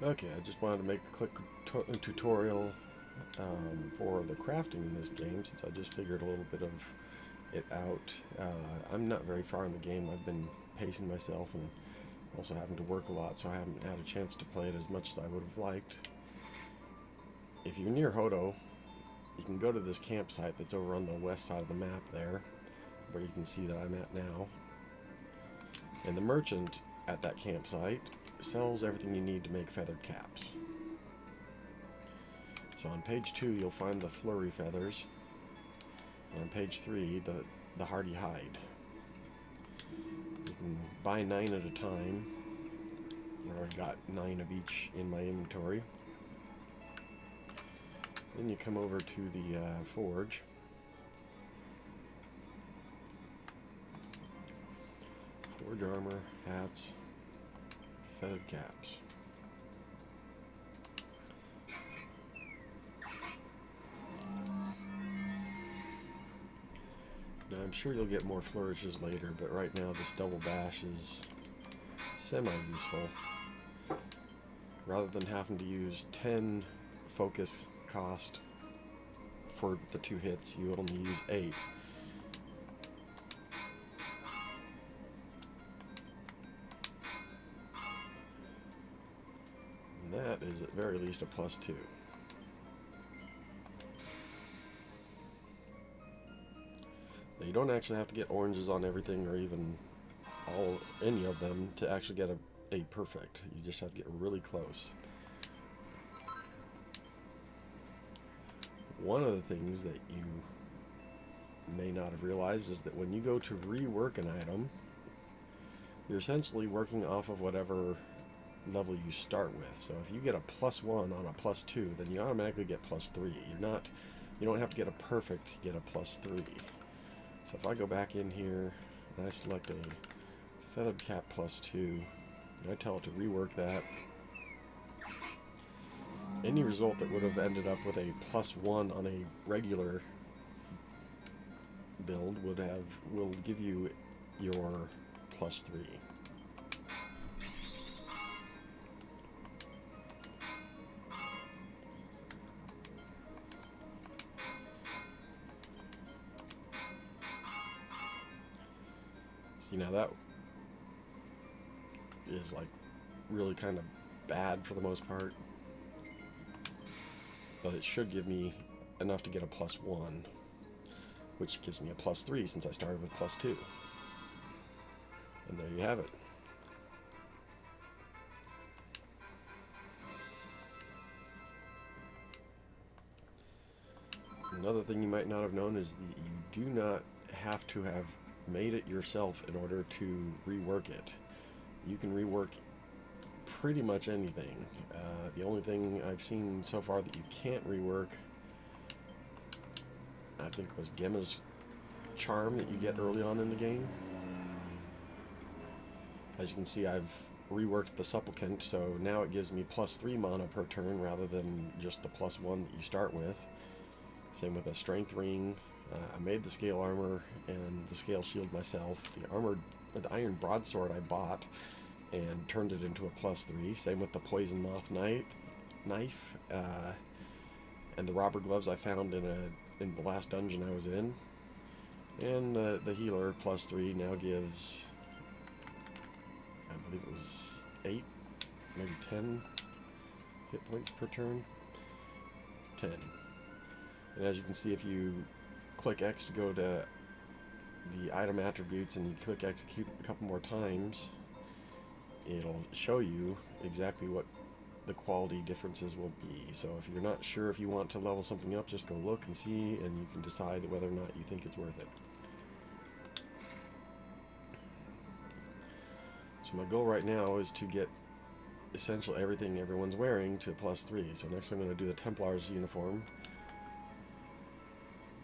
Okay, I just wanted to make a quick tutorial for the crafting in this game, since I just figured a little bit of it out. I'm not very far in the game. I've been pacing myself and also having to work a lot, so I haven't had a chance to play it as much as I would have liked. If you're near Hodo, you can go to this campsite that's over on the west side of the map there, where you can see that I'm at now. And the merchant at that campsite sells everything you need to make feathered caps. So on page 2 you'll find the flurry feathers, and on page 3 the hardy hide. You can buy 9 at a time. I already got 9 of each in my inventory. Then you come over to the forge. Forge armor, hats, feathered caps. Now I'm sure you'll get more flourishes later, but right now this double bash is semi-useful. Rather than having to use 10 focus cost for the 2 hits, you only use 8. And that is at very least a +2. Now you don't actually have to get oranges on everything, or even any of them, to actually get a perfect. You just have to get really close. One of the things that you may not have realized is that when you go to rework an item, you're essentially working off of whatever level you start with. So if you get a +1 on a +2, then you automatically get +3. You don't have to get a perfect to get a +3. So if I go back in here and I select a feathered cap +2, and I tell it to rework that, any result that would have ended up with a +1 on a regular build will give you your +3. See, now that is like really kind of bad for the most part, but it should give me enough to get a +1, which gives me a +3 since I started with +2. And there you have it. Another thing you might not have known is that you do not have to have made it yourself in order to rework it. You can rework pretty much anything. The only thing I've seen so far that you can't rework, I think, was Gemma's charm that you get early on in the game. As you can see, I've reworked the supplicant, so now it gives me +3 mana per turn rather than just the +1 that you start with. Same with a strength ring. I made the scale armor and the scale shield myself. The iron broadsword I bought and turned it into a +3. Same with the poison moth knife, and the robber gloves I found in the last dungeon I was in. And the healer +3 now gives, I believe it was 8, maybe 10 hit points per turn. 10. And as you can see, if you click X to go to the item attributes and you click execute a couple more times, it'll show you exactly what the quality differences will be. So if you're not sure if you want to level something up, just go look and see, and you can decide whether or not you think it's worth it. So my goal right now is to get essentially everything everyone's wearing to +3. So next I'm going to do the Templar's uniform,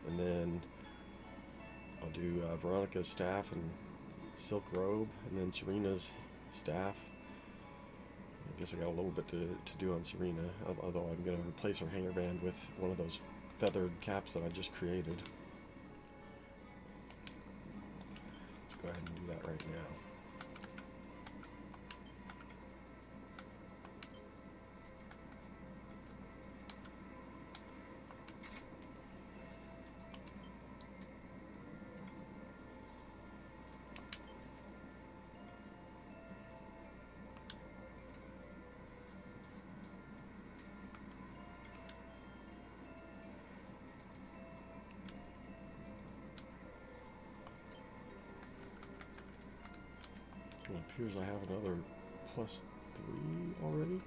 and then I'll do Veronica's staff and silk robe, and then Serena's staff. I guess I got a little bit to do on Serena, although I'm going to replace her hanger band with one of those feathered caps that I just created. Let's go ahead and do that right now. appears I have another +3 already.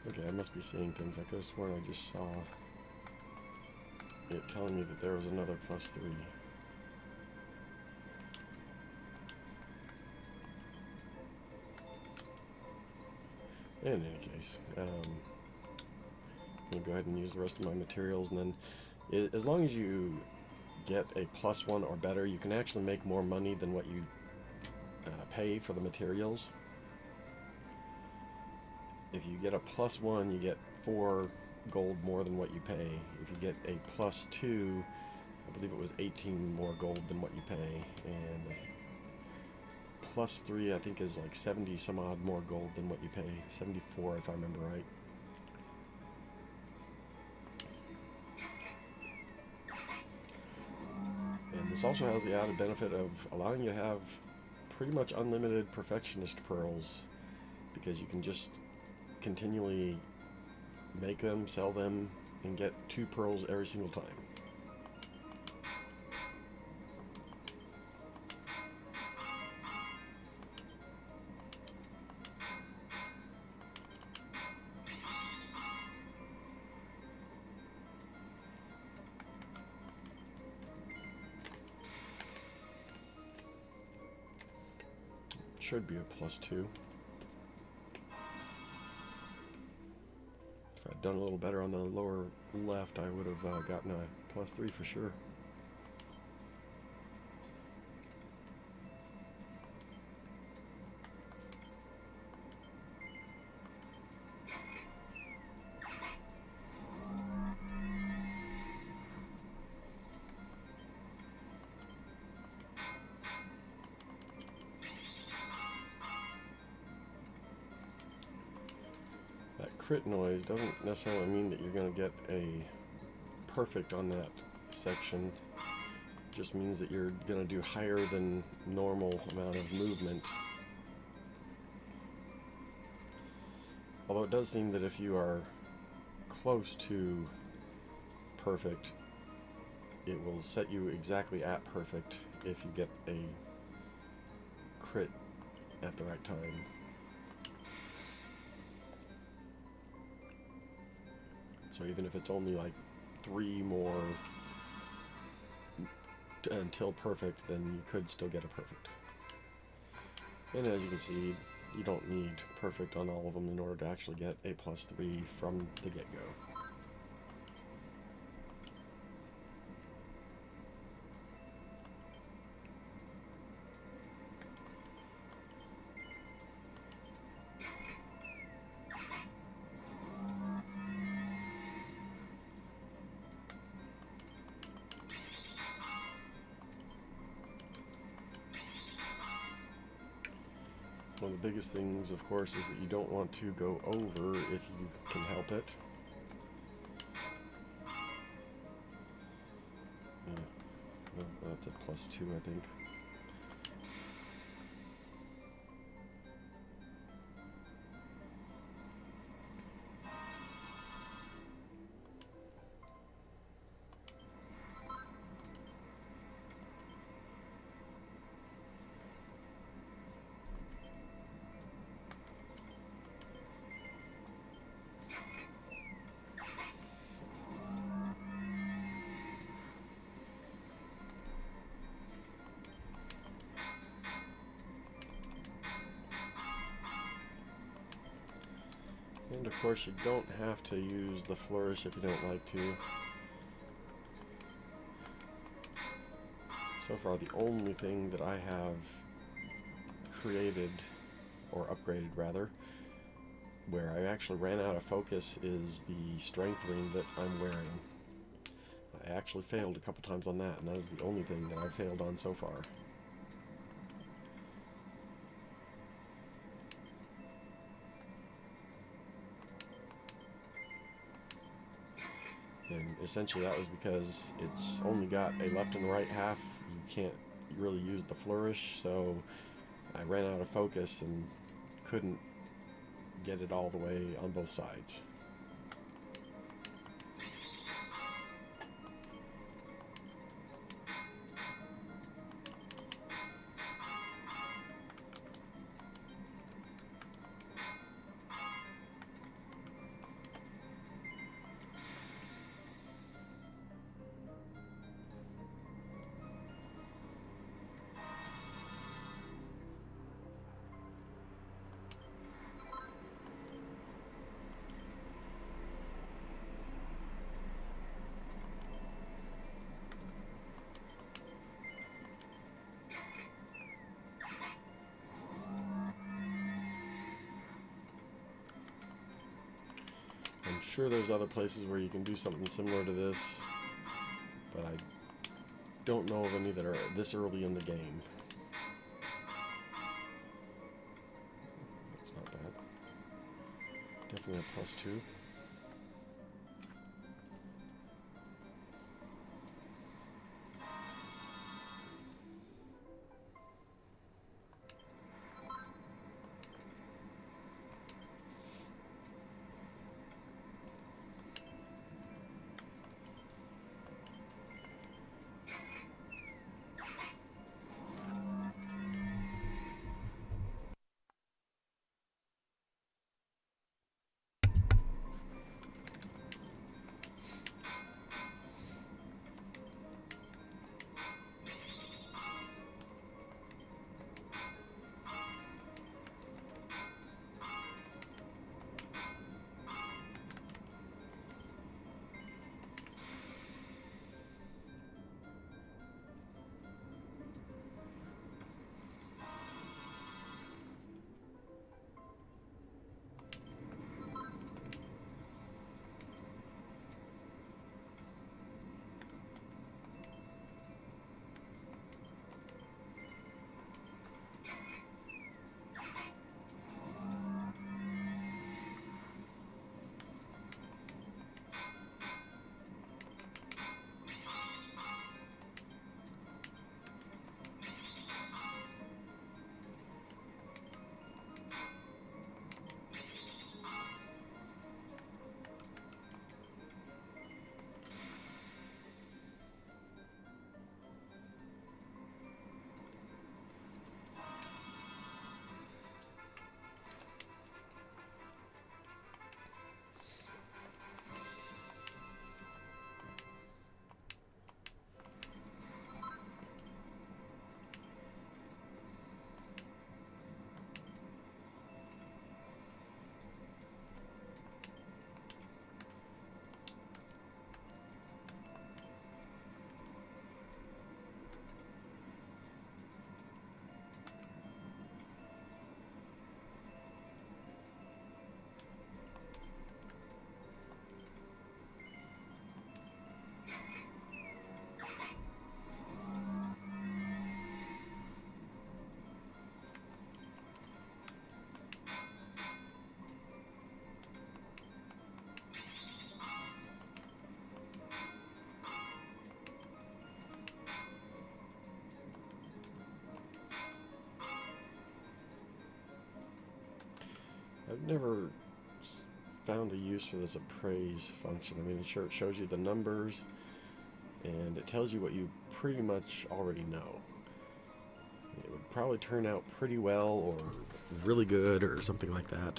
Okay, I must be seeing things. I could have sworn I just saw it telling me that there was another +3. In any case, I'm going to go ahead and use the rest of my materials, and then as long as you get a +1 or better, you can actually make more money than what you pay for the materials. If you get a +1, you get 4 gold more than what you pay. If you get a +2, I believe it was 18 more gold than what you pay, and +3 I think is like 70 some odd more gold than what you pay. 74 if I remember right. And this also has the added benefit of allowing you to have pretty much unlimited perfectionist pearls, because you can just continually make them, sell them, and get 2 pearls every single time. Should be a +2. If I'd done a little better on the lower left, I would have gotten a +3 for sure. Crit noise doesn't necessarily mean that you're going to get a perfect on that section. It just means that you're going to do higher than normal amount of movement. Although it does seem that if you are close to perfect, it will set you exactly at perfect if you get a crit at the right time. So even if it's only like 3 more until perfect, then you could still get a perfect. And as you can see, you don't need perfect on all of them in order to actually get a +3 from the get-go. One of the biggest things, of course, is that you don't want to go over if you can help it. Yeah, well, that's a +2, I think. And of course, you don't have to use the flourish if you don't like to. So far, the only thing that I have created, or upgraded rather, where I actually ran out of focus is the strength ring that I'm wearing. I actually failed a couple times on that, and that is the only thing that I've failed on so far. And essentially that was because it's only got a left and right half. You can't really use the flourish, so I ran out of focus and couldn't get it all the way on both sides. I'm sure there's other places where you can do something similar to this, but I don't know of any that are this early in the game. That's not bad. Definitely a +2. I've never found a use for this appraise function. I mean, sure, it shows you the numbers, and it tells you what you pretty much already know. It would probably turn out pretty well, or really good, or something like that.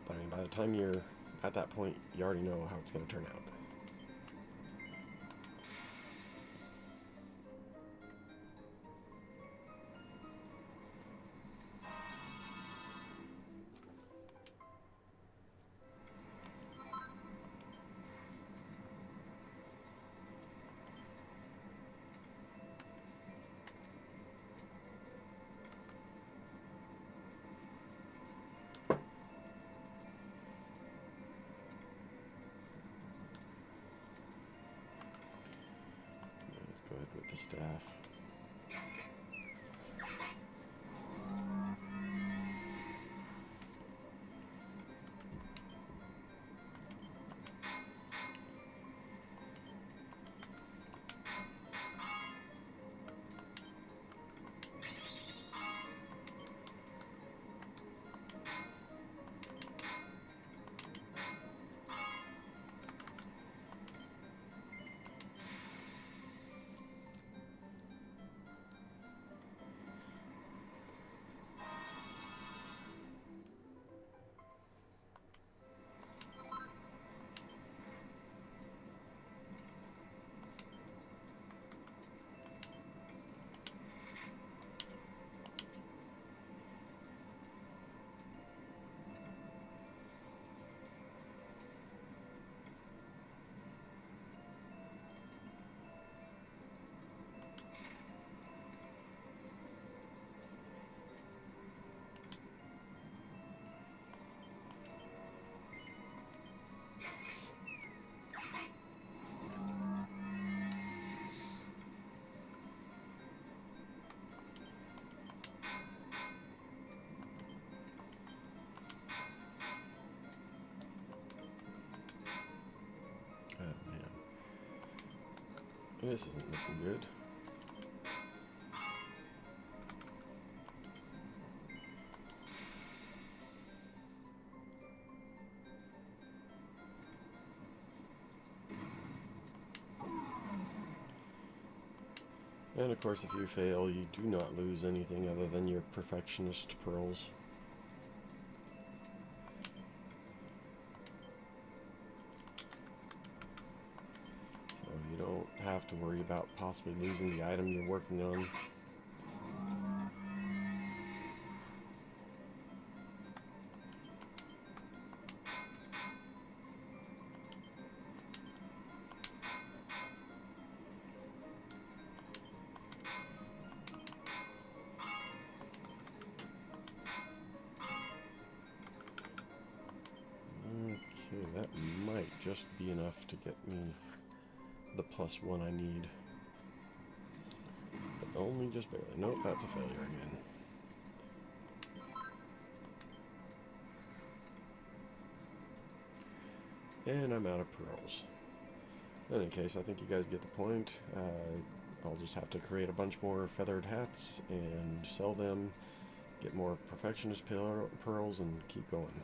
But I mean, by the time you're at that point, you already know how it's going to turn out. Go ahead with the staff. This isn't looking good. And of course, if you fail, you do not lose anything other than your perfectionist pearls. So you don't have to worry about possibly losing the item you're working on. Okay, that might just be enough to get me the +1 I need. But only just barely. Nope, that's a failure again. And I'm out of pearls. In any case, I think you guys get the point. I'll just have to create a bunch more feathered hats and sell them, get more perfectionist pearls, and keep going.